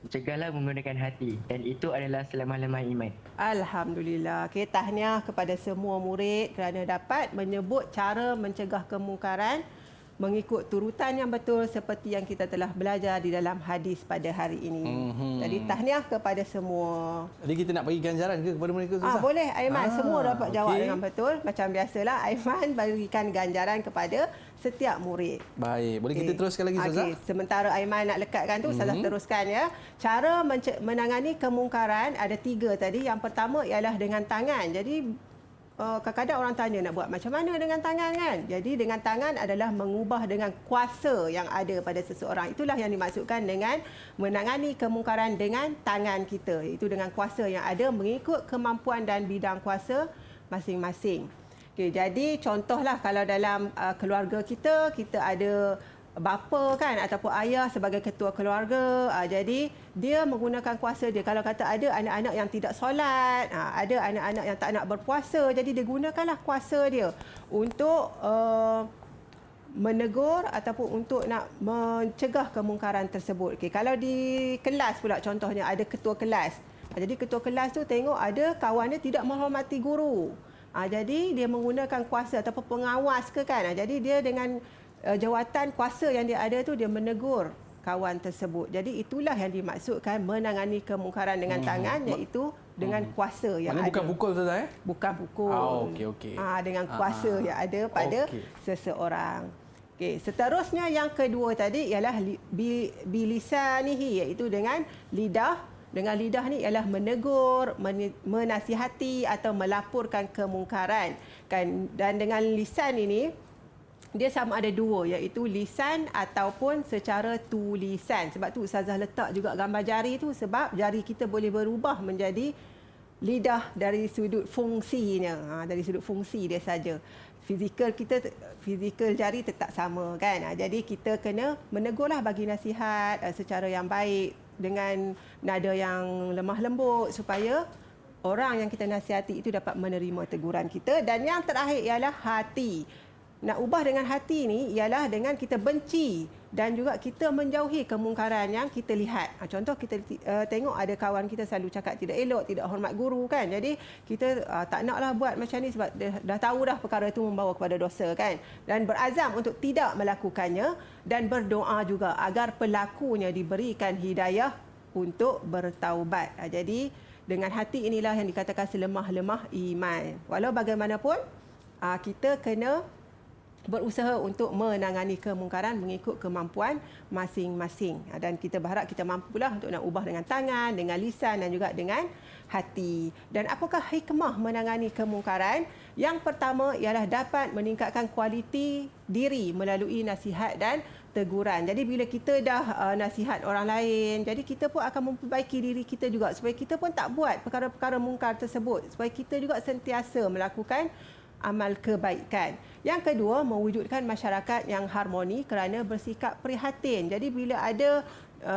D: cegahlah menggunakan hati. Dan itu adalah selemah-lemah iman.
C: Alhamdulillah. Okey, tahniah kepada semua murid kerana dapat menyebut cara mencegah kemungkaran mengikut turutan yang betul seperti yang kita telah belajar di dalam hadis pada hari ini. Jadi tahniah kepada semua.
B: Jadi kita nak bagi ganjaran ke kepada mereka, Ustazah?
C: Boleh Aiman, semua dapat jawab
B: okey.
C: dengan betul. Macam biasalah Aiman berikan ganjaran kepada setiap murid.
B: Baik, boleh kita teruskan lagi, Ustazah?
C: Sementara Aiman nak lekatkan tu, Ustazah teruskan ya. Cara menangani kemungkaran ada 3 tadi. Yang pertama ialah dengan tangan. Jadi kadang-kadang orang tanya nak buat macam mana dengan tangan kan? Jadi dengan tangan adalah mengubah dengan kuasa yang ada pada seseorang. Itulah yang dimaksudkan dengan menangani kemungkaran dengan tangan kita. Itu dengan kuasa yang ada mengikut kemampuan dan bidang kuasa masing-masing. Okey, jadi contohlah kalau dalam keluarga kita ada bapa kan ataupun ayah sebagai ketua keluarga. Jadi dia menggunakan kuasa dia. Kalau kata ada anak-anak yang tidak solat, ada anak-anak yang tak nak berpuasa, jadi dia gunakanlah kuasa dia untuk menegur ataupun untuk nak mencegah kemungkaran tersebut. Okey, kalau di kelas pula contohnya ada ketua kelas. Jadi ketua kelas tu tengok ada kawan dia tidak menghormati guru. Jadi dia menggunakan kuasa ataupun pengawas ke kan. Jadi dia dengan jawatan kuasa yang dia ada tu dia menegur kawan tersebut. Jadi itulah yang dimaksudkan menangani kemungkaran dengan tangan, iaitu dengan kuasa yang
B: Maknanya
C: ada.
B: bukan pukul Ustazah
C: Bukan pukul.
B: Okey.
C: Dengan kuasa yang ada pada seseorang. Okey, seterusnya yang kedua tadi ialah bilisanihi, iaitu dengan lidah. Dengan lidah ni ialah menegur, menasihati atau melaporkan kemungkaran. Kan? Dan dengan lisan ini, dia sama ada dua, iaitu lisan ataupun secara tulisan. Sebab tu Ustazah letak juga gambar jari tu, sebab jari kita boleh berubah menjadi lidah dari sudut fungsinya. Dari sudut fungsi dia saja. Fizikal jari tetap sama kan. Jadi kita kena menegurlah, bagi nasihat secara yang baik, dengan nada yang lemah lembut supaya orang yang kita nasihati itu dapat menerima teguran kita. Dan yang terakhir ialah hati. Nak ubah dengan hati ni ialah dengan kita benci dan juga kita menjauhi kemungkaran yang kita lihat. Contoh kita tengok ada kawan kita selalu cakap tidak elok, tidak hormat guru kan. Jadi kita tak naklah buat macam ni sebab dah tahu dah perkara itu membawa kepada dosa kan. Dan berazam untuk tidak melakukannya dan berdoa juga agar pelakunya diberikan hidayah untuk bertaubat. Jadi dengan hati inilah yang dikatakan selemah-lemah iman. Walau bagaimanapun kita kena berusaha untuk menangani kemungkaran mengikut kemampuan masing-masing. Dan kita berharap kita mampulah untuk nak ubah dengan tangan, dengan lisan dan juga dengan hati. Dan apakah hikmah menangani kemungkaran? Yang pertama ialah dapat meningkatkan kualiti diri melalui nasihat dan teguran. Jadi bila kita dah nasihat orang lain, jadi kita pun akan memperbaiki diri kita juga supaya kita pun tak buat perkara-perkara mungkar tersebut. Supaya kita juga sentiasa melakukan amal kebaikan. Yang kedua, mewujudkan masyarakat yang harmoni kerana bersikap prihatin. Jadi bila ada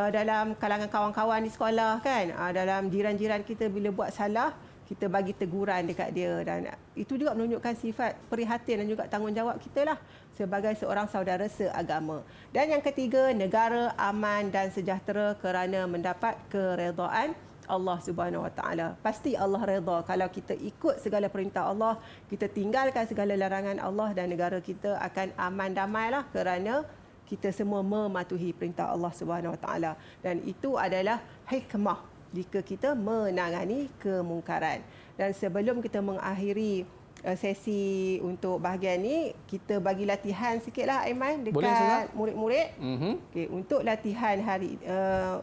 C: dalam kalangan kawan-kawan di sekolah kan, dalam jiran-jiran kita bila buat salah, kita bagi teguran dekat dia, dan itu juga menunjukkan sifat prihatin dan juga tanggungjawab kita lah sebagai seorang saudara seagama. Dan yang ketiga, negara aman dan sejahtera kerana mendapat keredaan Allah Subhanahu Wa Taala. Pasti Allah redha kalau kita ikut segala perintah Allah, kita tinggalkan segala larangan Allah, dan negara kita akan aman damailah kerana kita semua mematuhi perintah Allah Subhanahu Wa Taala. Dan itu adalah hikmah jika kita menangani kemungkaran. Dan sebelum kita mengakhiri sesi untuk bahagian ni, kita bagi latihan sikitlah Aiman dekat murid-murid. Okey, untuk latihan hari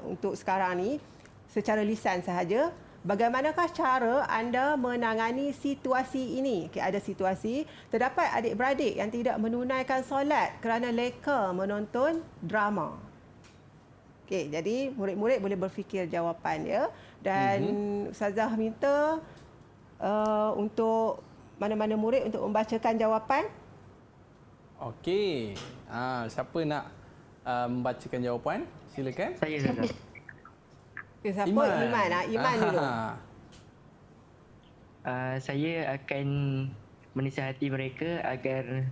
C: untuk sekarang ni secara lisan sahaja, bagaimanakah cara anda menangani situasi ini? Okay, ada situasi, terdapat adik-beradik yang tidak menunaikan solat kerana leka menonton drama. Okey, jadi murid-murid boleh berfikir jawapan ya. Dan Ustazah minta untuk mana-mana murid untuk membacakan jawapan.
B: Okey. Siapa nak membacakan jawapan? Silakan.
D: Saya Ustazah.
C: Siapa?
B: Iman.
C: Iman dulu.
D: Saya akan menasihati mereka agar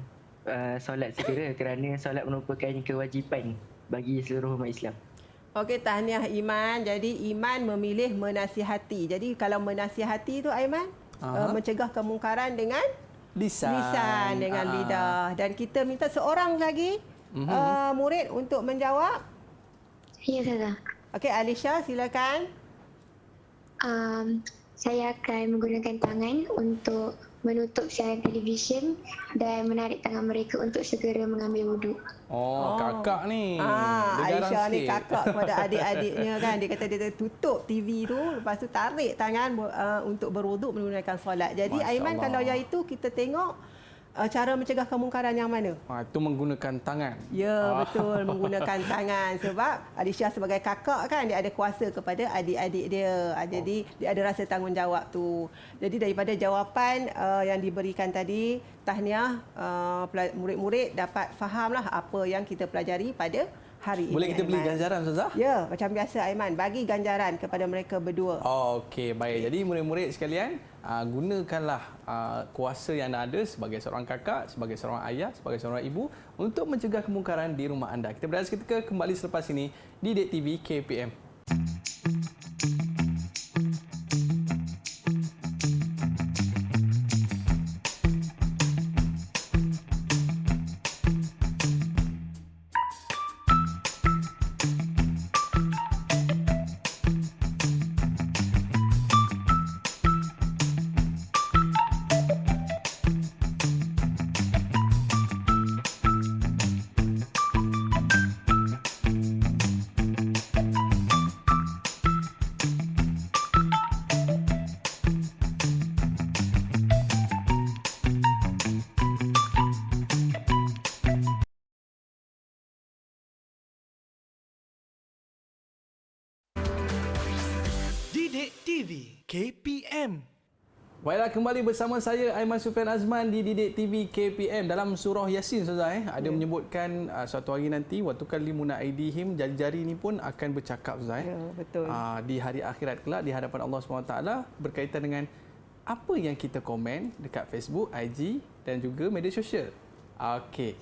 D: solat segera kerana solat merupakan kewajipan bagi seluruh umat Islam.
C: Okey, tahniah Iman. Jadi Iman memilih menasihati. Jadi kalau menasihati tu Aiman, mencegah kemungkaran dengan lisan dengan lidah. Dan kita minta seorang lagi murid untuk menjawab.
F: Ya, Ustazah.
C: Okey, Alisha silakan.
F: Saya akan menggunakan tangan untuk menutup siaran televisyen dan menarik tangan mereka untuk segera mengambil wuduk.
B: Kakak ni. Dia garang
C: Aisyah ni
B: sikit.
C: kakak kepada adik-adiknya kan. Dia kata dia tutup TV tu, lepas tu tarik tangan untuk berwuduk menunaikan solat. Jadi
B: Masya
C: Aiman,
B: Allah.
C: kalau yang itu kita tengok cara mencegah kemungkaran yang mana?
B: Itu menggunakan tangan.
C: Ya, betul, menggunakan tangan sebab Alicia sebagai kakak kan dia ada kuasa kepada adik-adik dia. Jadi dia ada rasa tanggungjawab tu. Jadi daripada jawapan yang diberikan tadi, tahniah murid-murid dapat fahamlah apa yang kita pelajari pada hari ini.
B: Boleh kita beli
C: Aiman.
B: ganjaran, Ustazah?
C: Ya, macam biasa Aiman, bagi ganjaran kepada mereka berdua.
B: Okey, baik. Jadi murid-murid sekalian, gunakanlah kuasa yang anda ada sebagai seorang kakak, sebagai seorang ayah, sebagai seorang ibu untuk mencegah kemungkaran di rumah anda. Kita berehat seketika, kembali selepas ini di Didik TV KPM.
A: Didik TV KPM.
B: Baiklah, kembali bersama saya Aiman Sufian Azman di Didik TV KPM. Dalam surah Yasin, Ustazah, ada menyebutkan suatu hari nanti waktu kalimuna aidihim, jari-jari ini pun akan bercakap, Ustazah.
C: Ya, betul.
B: Di hari akhirat kelak di hadapan Allah SWT berkaitan dengan apa yang kita komen dekat Facebook, IG dan juga media sosial. Okey.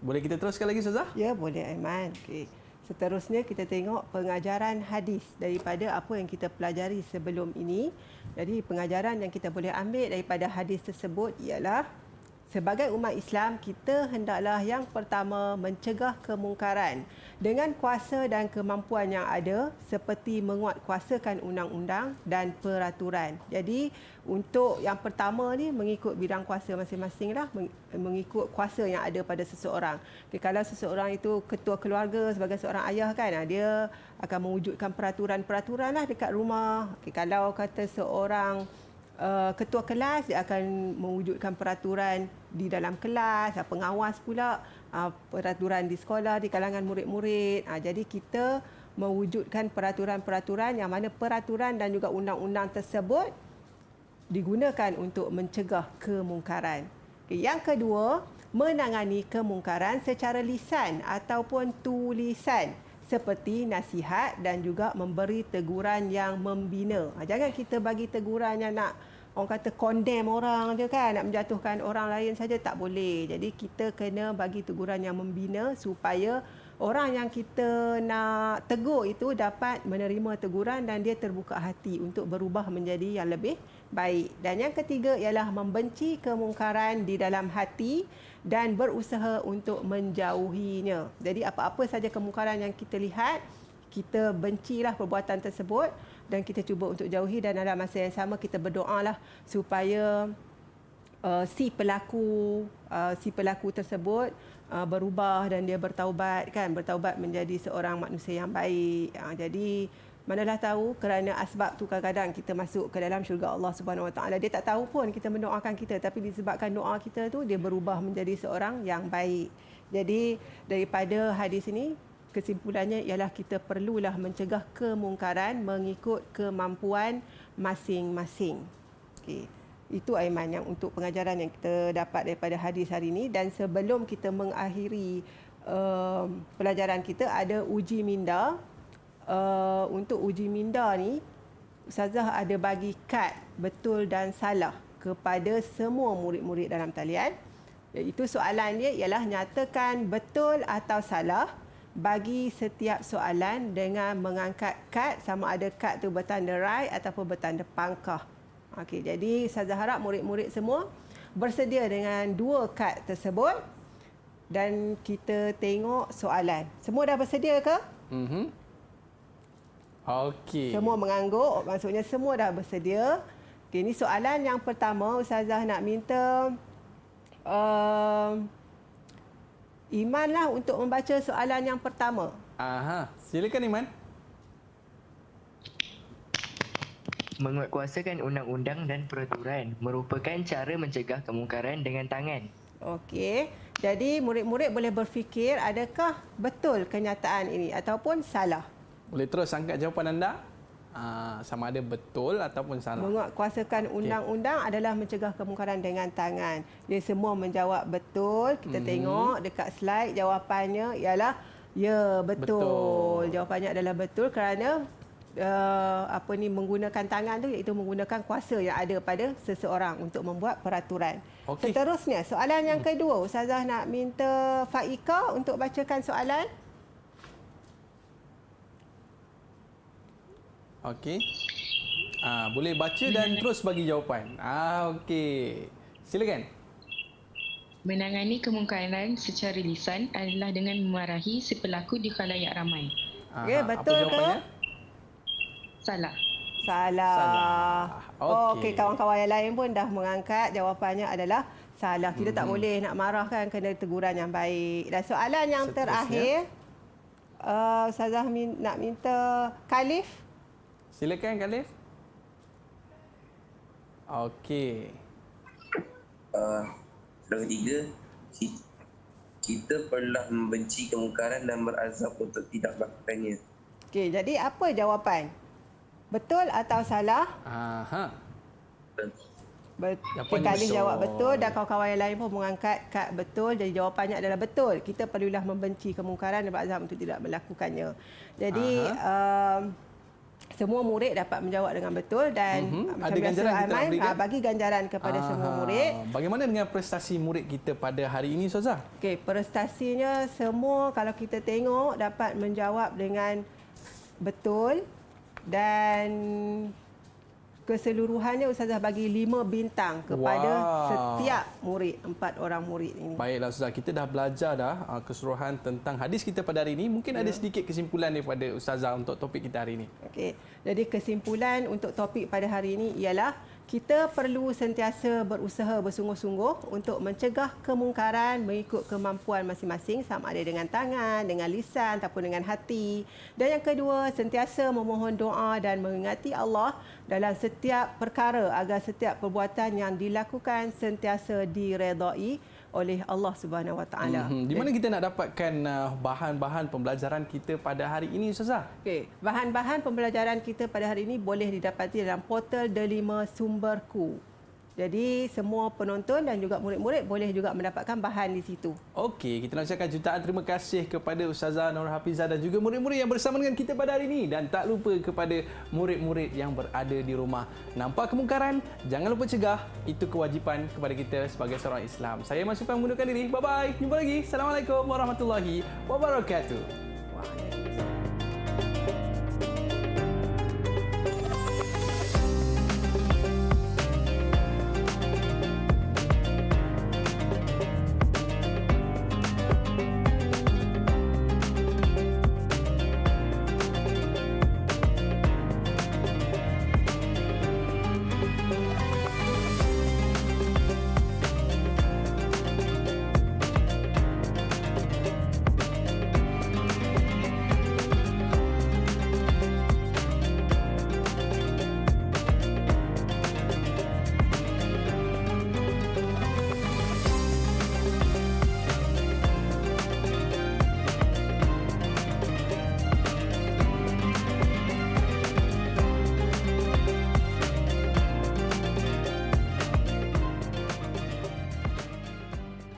B: Boleh kita teruskan lagi, Ustazah?
C: Ya, boleh Aiman. Okey. Seterusnya kita tengok pengajaran hadis daripada apa yang kita pelajari sebelum ini. Jadi pengajaran yang kita boleh ambil daripada hadis tersebut ialah sebagai umat Islam, kita hendaklah yang pertama mencegah kemungkaran dengan kuasa dan kemampuan yang ada seperti menguatkuasakan undang-undang dan peraturan. Jadi untuk yang pertama ni mengikut bidang kuasa masing-masing lah, mengikut kuasa yang ada pada seseorang. Okay, kalau seseorang itu ketua keluarga sebagai seorang ayah kan, dia akan mewujudkan peraturan-peraturan lah dekat rumah. Okay, kalau kata seorang ketua kelas, dia akan mewujudkan peraturan di dalam kelas, pengawas pula peraturan di sekolah, di kalangan murid-murid. Jadi kita mewujudkan peraturan-peraturan yang mana peraturan dan juga undang-undang tersebut digunakan untuk mencegah kemungkaran. Yang kedua, menangani kemungkaran secara lisan ataupun tulisan seperti nasihat dan juga memberi teguran yang membina. Jangan kita bagi teguran yang nak orang kata condemn orang je kan, nak menjatuhkan orang lain saja, tak boleh. Jadi kita kena bagi teguran yang membina supaya orang yang kita nak tegur itu dapat menerima teguran dan dia terbuka hati untuk berubah menjadi yang lebih baik. Dan yang ketiga ialah membenci kemungkaran di dalam hati dan berusaha untuk menjauhinya. Jadi apa-apa saja kemungkaran yang kita lihat, kita bencilah perbuatan tersebut dan kita cuba untuk jauhi, dan dalam masa yang sama kita berdoalah supaya si pelaku tersebut berubah dan dia bertaubat menjadi seorang manusia yang baik. Jadi manalah tahu, kerana asbab tu kadang-kadang kita masuk ke dalam syurga Allah Subhanahu Wa Taala. Dia tak tahu pun kita mendoakan kita, tapi disebabkan doa kita tu dia berubah menjadi seorang yang baik. Jadi daripada hadis ini, kesimpulannya ialah kita perlulah mencegah kemungkaran mengikut kemampuan masing-masing. Okey. Itu Aiman yang untuk pengajaran yang kita dapat daripada hadis hari ini. Dan sebelum kita mengakhiri pelajaran kita, ada uji minda. Untuk uji minda ni, Ustazah ada bagi kad betul dan salah kepada semua murid-murid dalam talian. Iaitu soalan dia ialah nyatakan betul atau salah bagi setiap soalan dengan mengangkat kad, sama ada kad tu bertanda right ataupun bertanda pangkah. Okey, jadi Ustazah harap murid-murid semua bersedia dengan dua kad tersebut dan kita tengok soalan. Semua dah bersedia ke?
B: Okey.
C: Semua mengangguk, maksudnya semua dah bersedia. Okey, ini soalan yang pertama. Ustazah nak minta Iman lah untuk membaca soalan yang pertama.
B: Silakan Iman.
D: Menguatkuasakan undang-undang dan peraturan merupakan cara mencegah kemungkaran dengan tangan.
C: Okey. Jadi murid-murid boleh berfikir adakah betul kenyataan ini ataupun salah.
B: Boleh terus angkat jawapan anda. Sama ada betul ataupun salah.
C: Menguatkuasakan undang-undang adalah mencegah kemungkaran dengan tangan. Dia semua menjawab betul. Kita tengok dekat slide jawapannya ialah ya, betul. Jawapannya adalah betul kerana menggunakan tangan tu iaitu menggunakan kuasa yang ada pada seseorang untuk membuat peraturan.
B: Okey.
C: Seterusnya, soalan yang kedua, Ustazah nak minta Faika untuk bacakan soalan.
B: Okey. Boleh baca dan terus bagi jawapan. Okey. Silakan.
G: Menangani kemungkaran secara lisan adalah dengan memarahi si pelaku di khalayak ramai.
C: Okey, betul
B: apa jawapannya?
C: ke?
G: Salah.
C: Salah.
B: Okey.
C: Okey, kawan-kawan yang lain pun dah mengangkat jawapannya adalah salah. Kita tak boleh nak marah kan, kena teguran yang baik. Dan soalan yang
B: Seterusnya.
C: terakhir, Ustazah nak minta Khalif.
B: Silakan Khalif. Okey.
E: Soalan ketiga, kita pernah membenci kemungkaran dan berazam untuk tidak melakukannya.
C: Okey, jadi apa jawapan? Betul atau salah?
B: Jawapannya
C: Khalif
B: betul.
C: jawab betul dan kawan-kawan yang lain pun mengangkat betul. Jadi jawapannya adalah betul. Kita perlulah membenci kemungkaran dan berazam untuk tidak melakukannya. Jadi semua murid dapat menjawab dengan betul dan macam
B: Ada
C: biasa
B: ganjaran kita nak
C: Aiman
B: berikan?
C: bagi ganjaran kepada semua murid.
B: Bagaimana dengan prestasi murid kita pada hari ini, Ustazah?
C: Okey, prestasinya semua kalau kita tengok dapat menjawab dengan betul dan keseluruhannya Ustazah bagi 5 bintang kepada setiap murid, 4 orang murid ini.
B: Baiklah Ustazah, kita dah belajar keseluruhan tentang hadis kita pada hari ini. Mungkin ada sedikit kesimpulan daripada Ustazah untuk topik kita hari ini.
C: Okey. Jadi kesimpulan untuk topik pada hari ini ialah kita perlu sentiasa berusaha bersungguh-sungguh untuk mencegah kemungkaran mengikut kemampuan masing-masing, sama ada dengan tangan, dengan lisan ataupun dengan hati. Dan yang kedua, sentiasa memohon doa dan mengingati Allah dalam setiap perkara agar setiap perbuatan yang dilakukan sentiasa diredai oleh Allah Subhanahu Wa Taala.
B: Di mana kita nak dapatkan bahan-bahan pembelajaran kita pada hari ini, Ustazah?
C: Okey, bahan-bahan pembelajaran kita pada hari ini boleh didapati dalam portal Delima Sumberku. Jadi semua penonton dan juga murid-murid boleh juga mendapatkan bahan di situ.
B: Okey, kita nak ucapkan jutaan terima kasih kepada Ustazah Nur Hafizah dan juga murid-murid yang bersama dengan kita pada hari ini. Dan tak lupa kepada murid-murid yang berada di rumah. Nampak kemungkaran? Jangan lupa cegah. Itu kewajipan kepada kita sebagai seorang Islam. Saya Mas Supang mengundurkan diri. Bye-bye. Jumpa lagi. Assalamualaikum warahmatullahi wabarakatuh.